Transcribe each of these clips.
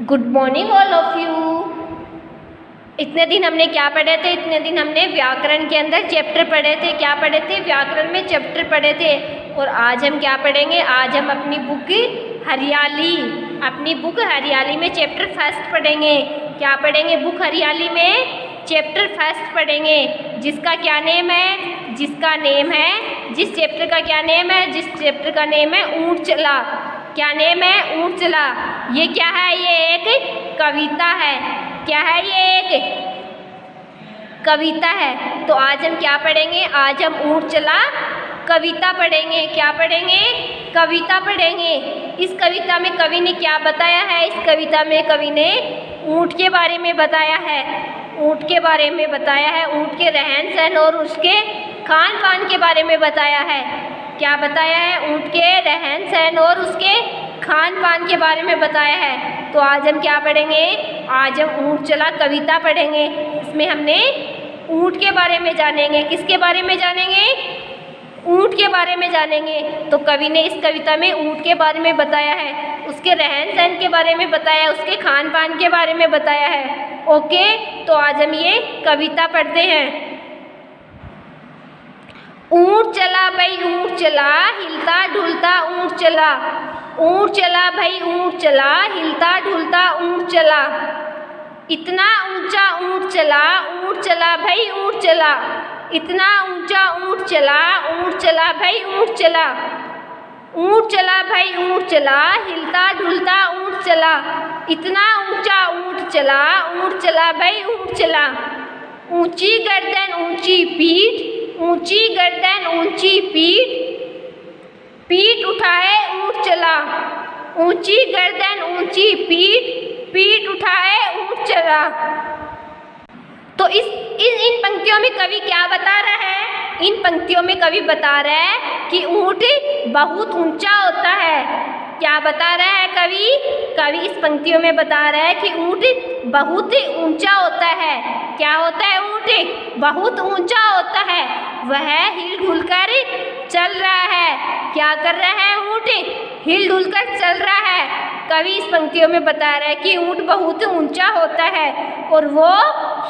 Good morning all of you. इतने दिन हमने क्या पढ़े थे? इतने दिन हमने व्याकरण के अंदर चैप्टर पढ़े थे। क्या पढ़े थे? व्याकरण में चैप्टर पढ़े थे। और आज हम क्या पढ़ेंगे? आज हम अपनी बुक हरियाली में चैप्टर फर्स्ट पढ़ेंगे। क्या पढ़ेंगे? बुक हरियाली में चैप्टर फर्स्ट पढ़ेंगे, जिसका क्या नेम है? जिस चैप्टर का क्या नेम है? जिस चैप्टर का नेम है ऊँट चला। क्या नेम है? ऊँट चला। ये क्या है? ये एक कविता है। क्या है? ये एक कविता है। तो आज हम क्या पढ़ेंगे? आज हम ऊँट चला कविता पढ़ेंगे। क्या पढ़ेंगे? कविता पढ़ेंगे। इस कविता में कवि ने क्या बताया है? इस कविता में कवि ने ऊँट के बारे में बताया है। ऊँट के बारे में बताया है। ऊँट के रहन सहन और उसके खान पान के बारे में बताया है। क्या बताया है? ऊँट के रहन सहन और उसके खान पान के बारे में बताया है। तो आज हम क्या पढ़ेंगे? आज हम ऊँट चला कविता पढ़ेंगे। इसमें हमने ऊँट के बारे में जानेंगे। किसके बारे में जानेंगे? ऊँट के बारे में जानेंगे। तो कवि ने इस कविता में ऊँट के बारे में बताया है, उसके रहन सहन के बारे में बताया है, उसके खान पान के बारे में बताया है। ओके, तो आज हम ये कविता पढ़ते हैं। ऊँट चला भाई ऊँट चला, हिलता डुलता ऊँट चला। ऊँट चला भाई ऊँट चला, हिलता डुलता ऊँट चला। इतना ऊंचा ऊँट चला, ऊँट चला भाई ऊँट चला। इतना ऊंचा ऊँट चला भाई ऊँट चला। ऊँट चला भाई ऊँट चला, हिलता डुलता ऊँट चला। इतना ऊंचा ऊँट चला भाई ऊँट चला। ऊंची गर्दन ऊंची पीठ, ऊंची गर्दन ऊंची पीठ, पीठ उठाए ऊँट चला। ऊंची गर्दन ऊंची पीठ, पीठ उठाए ऊँट चला। तो इन पंक्तियों में कवि क्या बता रहा है? इन पंक्तियों में कवि बता रहा है कि ऊँट बहुत ऊंचा होता है। क्या बता रहा है कवि? कवि इस पंक्तियों में बता रहा है कि ऊँट बहुत ऊंचा होता है। क्या होता है? ऊँट बहुत ऊंचा होता है। वह हिल डुल कर चल रहा है। क्या कर रहा है? ऊँट हिल डुल कर चल रहा है। कवि इस पंक्तियों में बता रहा है कि ऊँट बहुत ऊंचा होता है और वो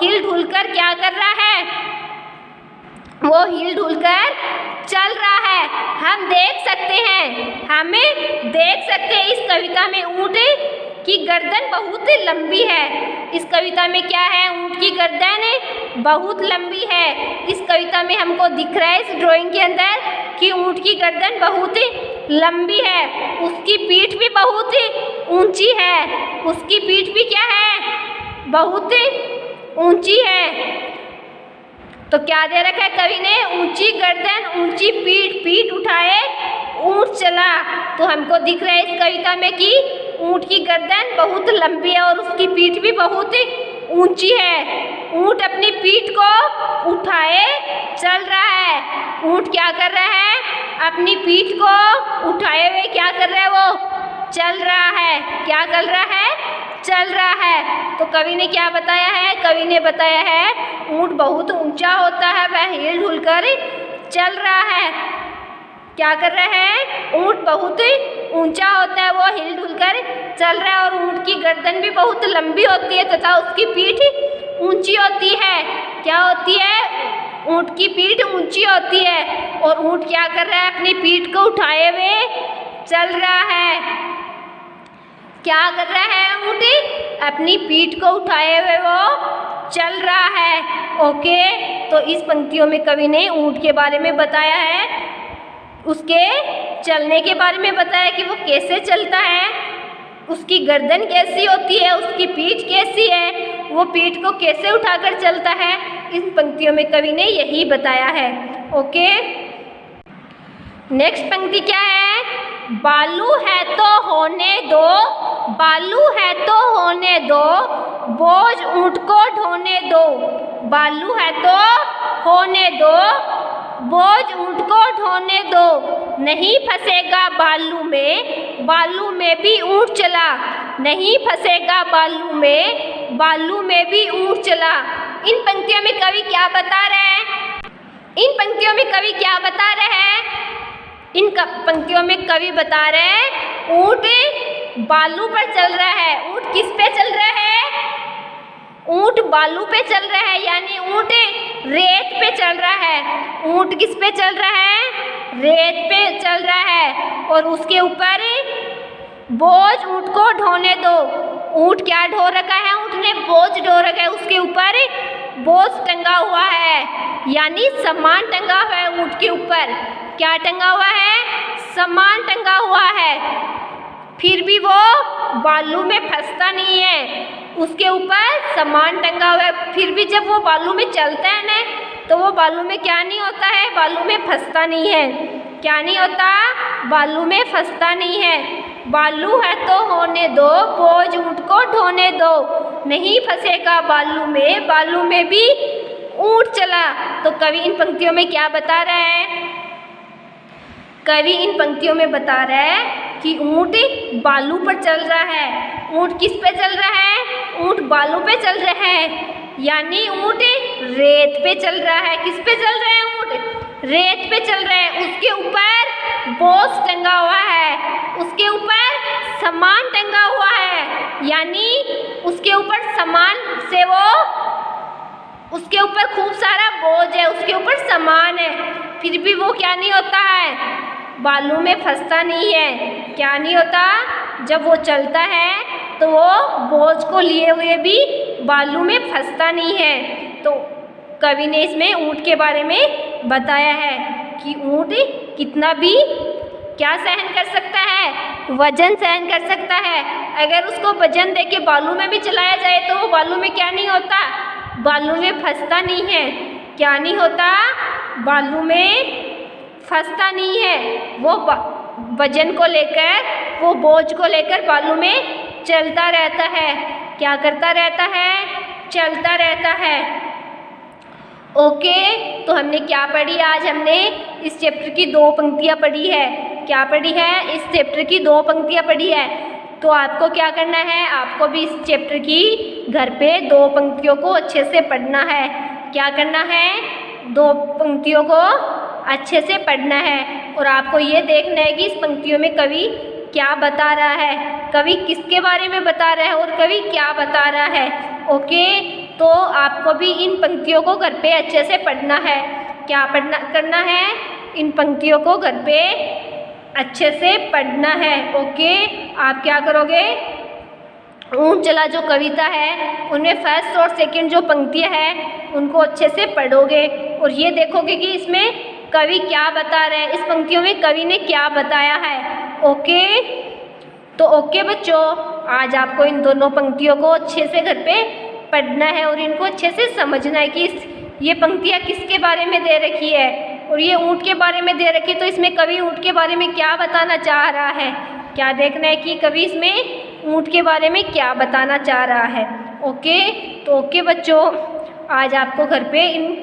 हिल डुल कर क्या कर रहा है? वो हिल डुल कर चल रहा है। हम देख सकते हैं इस कविता में ऊँट की गर्दन बहुत लंबी है। इस कविता में क्या है? ऊँट की गर्दन बहुत लंबी है। इस कविता में हमको दिख रहा है इस ड्राइंग के अंदर कि ऊँट की गर्दन बहुत लंबी है। उसकी पीठ भी बहुत ऊंची है। उसकी पीठ भी क्या है? बहुत ऊंची है। तो क्या दे रखा है कवि ने? ऊंची गर्दन ऊंची पीठ, पीठ उठाए ऊँट चला। तो हमको दिख रहा है इस कविता में कि ऊँट की गर्दन बहुत लंबी है और उसकी पीठ भी बहुत ऊंची है। ऊँट अपनी पीठ को उठाए चल रहा है। ऊँट क्या कर रहा है? अपनी पीठ को उठाए हुए क्या कर रहा है? वो चल रहा है। क्या कर रहा है? चल रहा है। तो कवि ने क्या बताया है? कवि ने बताया है ऊँट बहुत ऊंचा होता है, वह हिल डुल कर चल रहा है। क्या कर रहा है? ऊँट बहुत ऊंचा होता है, वो हिल डुल कर चल रहा है। और ऊँट की गर्दन भी बहुत लंबी होती है तथा उसकी पीठ ऊंची होती है। क्या होती है? ऊँट की पीठ ऊंची होती है। और ऊँट क्या कर रहा है? अपनी पीठ को उठाए हुए चल रहा है। क्या कर रहा है? ऊँट अपनी पीठ को उठाए हुए वो चल रहा है। ओके, तो इस पंक्तियों में कवि ने ऊँट के बारे में बताया है, उसके चलने के बारे में बताया कि वो कैसे चलता है, उसकी गर्दन कैसी होती है, उसकी पीठ कैसी है, वो पीठ को कैसे उठाकर चलता है। इन पंक्तियों में कवि ने यही बताया है। ओके, नेक्स्ट पंक्ति क्या है? बालू है तो होने दो, बालू है तो होने दो, बोझ ऊँट को ढोने दो। बालू है तो होने दो, बोझ ऊँट को ढोने दो। नहीं फंसेगा बालू में भी ऊँट चला। नहीं फंसेगा बालू में भी ऊँट चला। इन पंक्तियों में कवि क्या बता रहे हैं? इन पंक्तियों में कवि क्या बता रहे हैं? इन पंक्तियों में कवि बता रहे हैं ऊँट बालू पर चल रहा है। ऊँट किस पे चल रहा है? ऊँट बालू पे चल रहा है, यानी ऊँट रेत पे चल रहा है। ऊँट किस पे चल रहा है? रेत पे चल रहा है। और उसके ऊपर बोझ ऊँट को ढोने दो। ऊँट क्या ढो रखा है? ऊँट ने बोझ ढो रखा है, उसके ऊपर बोझ टंगा हुआ है, यानी सामान टंगा हुआ है। ऊँट के ऊपर क्या टंगा हुआ है? सामान टंगा हुआ है। फिर भी वो बालू में फंसता नहीं है, उसके ऊपर सामान टंगा हुआ है। फिर भी जब वो बालू में चलता है ना, तो वो बालू में क्या नहीं होता है? बालू में फंसता नहीं है। क्या नहीं होता? बालू में फंसता नहीं है। बालू है तो होने दो, बोझ ऊँट को ढोने दो, नहीं फंसेगा बालू में, बालू में भी ऊँट चला। तो कवि इन पंक्तियों में क्या बता रहा है? कवि इन पंक्तियों में बता रहा है कि ऊँट बालू पर चल रहा है। ऊँट किस पे चल रहा है? ऊँट बालू पे चल रहा है, यानी ऊँट रेत पे चल रहा है। किस पे चल रहा है? ऊँट रेत पे चल रहा है। उसके ऊपर बोझ टंगा हुआ है, उसके ऊपर सामान टंगा हुआ है, यानी उसके ऊपर सामान से उसके ऊपर खूब सारा बोझ है, उसके ऊपर सामान है। फिर भी वो क्या नहीं होता है? बालू में फंसता नहीं है। क्या नहीं होता? जब वो चलता है तो वो बोझ को लिए हुए भी बालू में फंसता नहीं है। तो कवि ने इसमें ऊँट के बारे में बताया है कि ऊँट कितना भी क्या सहन कर सकता है? वजन सहन कर सकता है। अगर उसको वजन दे के बालू में भी चलाया जाए तो वो बालू में क्या नहीं होता? बालू में फंसता नहीं है। क्या नहीं होता? बालू में फंसता नहीं है। वो वजन को लेकर, वो बोझ को लेकर बालू में चलता रहता है। क्या करता रहता है? चलता रहता है। ओके, तो हमने क्या पढ़ी? आज हमने इस चैप्टर की 2 पंक्तियाँ पढ़ी है। क्या पढ़ी है? इस चैप्टर की 2 पंक्तियाँ पढ़ी है। तो आपको क्या करना है? आपको भी इस चैप्टर की घर पे 2 पंक्तियों को अच्छे से पढ़ना है। क्या करना है? 2 पंक्तियों को अच्छे से पढ़ना है। और आपको ये देखना है कि इस पंक्तियों में कवि क्या बता रहा है, कवि किसके बारे में बता रहा है और कवि क्या बता रहा है। ओके, तो आपको भी इन पंक्तियों को घर पे अच्छे से पढ़ना है। क्या करना है? इन पंक्तियों को घर पे अच्छे से पढ़ना है। ओके, आप क्या करोगे? ऊँट चला जो कविता है उनमें फर्स्ट और सेकंड जो पंक्तियाँ हैं उनको अच्छे से पढ़ोगे और ये देखोगे कि इसमें कवि क्या बता रहे हैं, इस पंक्तियों में कवि ने क्या बताया है। ओके, तो ओके बच्चों, आज आपको इन दोनों पंक्तियों को अच्छे से घर पे पढ़ना है और इनको अच्छे से समझना है कि ये पंक्तियाँ किसके बारे में दे रखी है और ये ऊँट के बारे में दे रखी है। तो इसमें कवि ऊँट के बारे में क्या बताना चाह रहा है, क्या देखना है कि कवि इसमें ऊँट के बारे में क्या बताना चाह रहा है। ओके, तो ओके बच्चों, आज आपको घर पे इन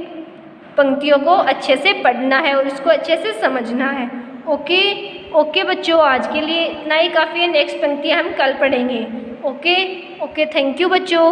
पंक्तियों को अच्छे से पढ़ना है और इसको अच्छे से समझना है। ओके ओके बच्चों, आज के लिए इतना ही काफ़ी है। नेक्स्ट पंक्तियाँ हम कल पढ़ेंगे। ओके ओके, थैंक यू बच्चों।